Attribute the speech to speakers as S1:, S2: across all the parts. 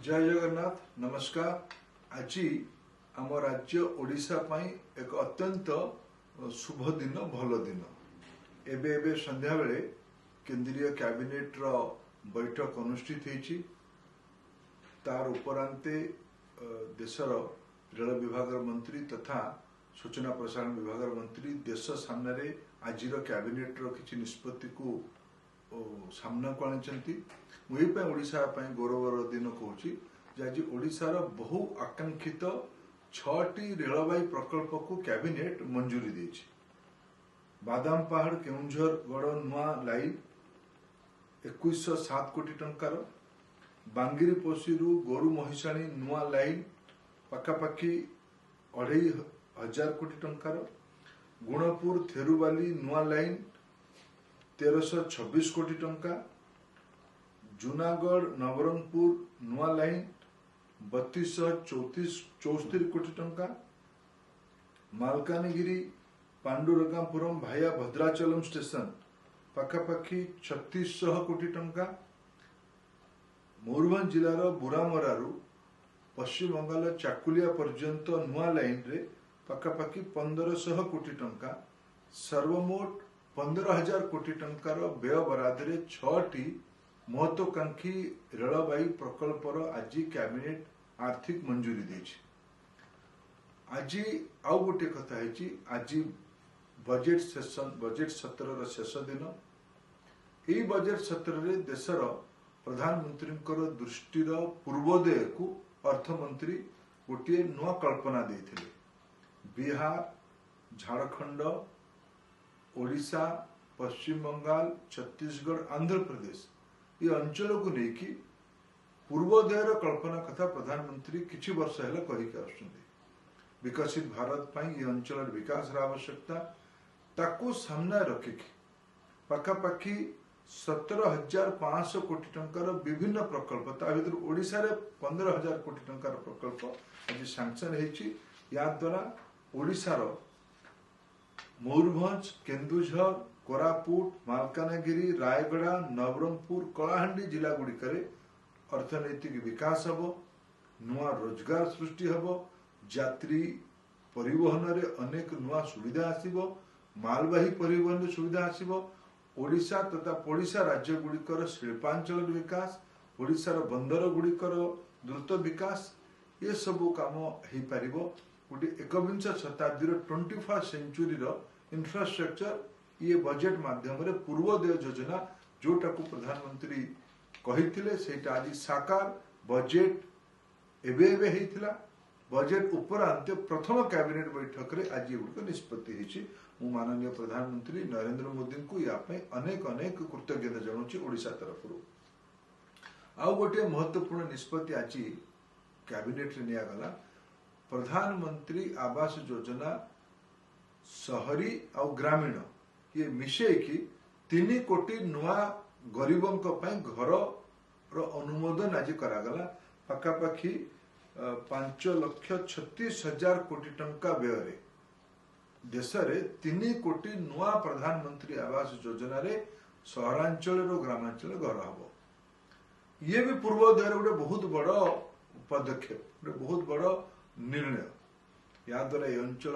S1: जय जगन्नाथ नमस्कार। आज आम राज्य ओडिशा पई एक अत्यंत शुभ दिन भल दिन। एबे एबे संध्या बेले केंद्रीय कैबिनेट रो बैठक अनुष्ठित होईची। तार उपरांते देशर रेल विभाग मंत्री तथा सूचना प्रसारण विभाग मंत्री देश सामने आज कैबिनेट रो किछि निष्पत्ति को सामना को आनी। मुझे ओडिशा गौरवर दिन कहूँ आज ओडिशार बहु आकांक्षित 6टी रेलवाई प्रकल्प को कैबिनेट मंजूरी देछि। बादाम पहाड़ केउंझर गड़ नुआ लाइन 2107 कोटी टंकार, बांगिरी पोसीरु गोरु महिषाणी नुआ लाइन पखापाखि 2500 कोटी टंकार, गुणपुर थेरुवाली नुआ लाइन 1326 कोटी टंका, जूनागढ़ नवरंगपुर नुआ लाइन 3264 कोटी टंका, मालकानगिरी पांडुरंगापुरम भाया भद्राचलम स्टेशन पखापाखि 3600 कोटी टंका, मयूरभंज जिलार बुरामरारू पश्चिम बंगाल चाकुलिया पर्यंत नुआ लाइन रे पखापाखि 1500 कोटी टंका, सर्वमोट 15,000 कोटी टंकार व्यय बरादरे 6टी महत्वाकांक्षी रेलवाई प्रकल्पर आज कैबिनेट आर्थिक मंजूरी देछि। आज आउ गोटे कथा है आज बजेट सत्र शेष दिन। यही बजेट सत्र रे देशर प्रधानमंत्री दृष्टि पूर्वोदय को अर्थमंत्री गोटे नुआ कल्पना देथिले। बिहार, झारखंड, ओडिशा, पश्चिम बंगाल, छत्तीसगढ़, आंध्र प्रदेश ये अंचल को लेकिन पूर्वोदय कल्पना कथा प्रधानमंत्री किछि वर्ष है करके विकसित भारत पाई ये अंचल विकास आवश्यकता ताकू सामने रखिकी पखापाखि 17,500 कोटी टंकार विभिन्न प्रकल्प ता भीतर ओडिशा रे 15,000 कोटी टंकार प्रकल्प आज सैंक्शन होईची। या द्वारा ओडिशार मयूरभंज, केन्दुझर, कोरापुट, मालकानगिरी, रायगड़ा, नवरंगपुर, कलाहांडी जिला गुड़िक अर्थनैतिक विकास हब, नुआ रोजगार सृष्टि हब, यात्री परिवहन रे अनेक नुआ सुविधा आसीबो, मालवाही परिवहन सुविधा आसीबो, ओडिशा तथा पड़ोसा राज्य गुड़िकर शिल्पांचल विकास, ओडिशार बंदर गुड़िकर द्रुत विकास ये सबू काम हो पारिबो। गोटे 21 शताब्दी 21st सेंचुरी इंफ्रास्ट्रक्चर ये बजेट माध्यम रे पूर्वोदय योजना जोटा को प्रधानमंत्री कहिथिले सेटा आज साकार बजेट एबे हेइथिला। बजेट उपरांत प्रथम कैबिनेट बैठक रे आज ये निष्पत्ति होईची। मु माननीय प्रधानमंत्री नरेंद्र मोदी को या अनेक अनेक कृतज्ञता जनाऊँ ओडिशा तरफ। आउ गोटे महत्वपूर्ण निष्पत्ति आज कैबिनेट रे निया गला। प्रधानमंत्री आवास योजना शहरी और ग्रामीण ये मिशे कि 3 कोटी नुआ गरीबों घर रो अनुमोदन आज करागला। पखापाखि 5,36,000 कोटी टंका व्यय देश रे 3 कोटी नुआ प्रधानमंत्री आवास योजना रे सहरांचल और ग्रामांचल घर हम। ये भी पूर्वोदय गोटे बहुत बड़ पदक्षेप, गोटे बहुत बड़ निर्णय। या द्वारा ये अंचल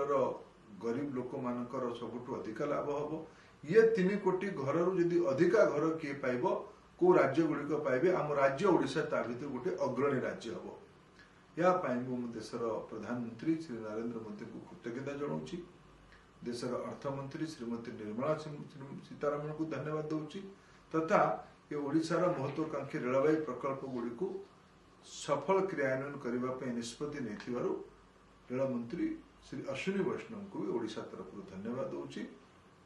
S1: गरीब लोक मानकर सबुठु अधिक लाभ हम। ये 3 कोटी घर जदि अधिका घर किए पाइब को राज्य गुड़िक पाइबे आम राज्य ओडिशा ता भीतर गोटे अग्रणी राज्य हम। या देशर प्रधानमंत्री श्री नरेंद्र मोदी को कृतज्ञता जनाऊँ। देशर अर्थमंत्री श्रीमती निर्मला सीतारमण को धन्यवाद दूची तथा ये ओडिशार महत्वाकांक्षी रेलवाई प्रकल्प गुड़ी सफल क्रियान्वयन करने निष्पत्ति नहीं रेल मंत्री श्री अश्विनी वैष्णव को भी ओडिशा तरफ धन्यवाद दूची।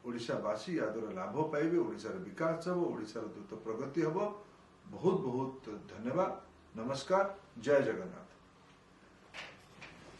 S1: ओडिशावासी या द्वारा लाभ पाइबे, ओडिशार विकास हम, ओडिशार द्रुत प्रगति हम। बहुत बहुत धन्यवाद। नमस्कार। जय जगन्नाथ।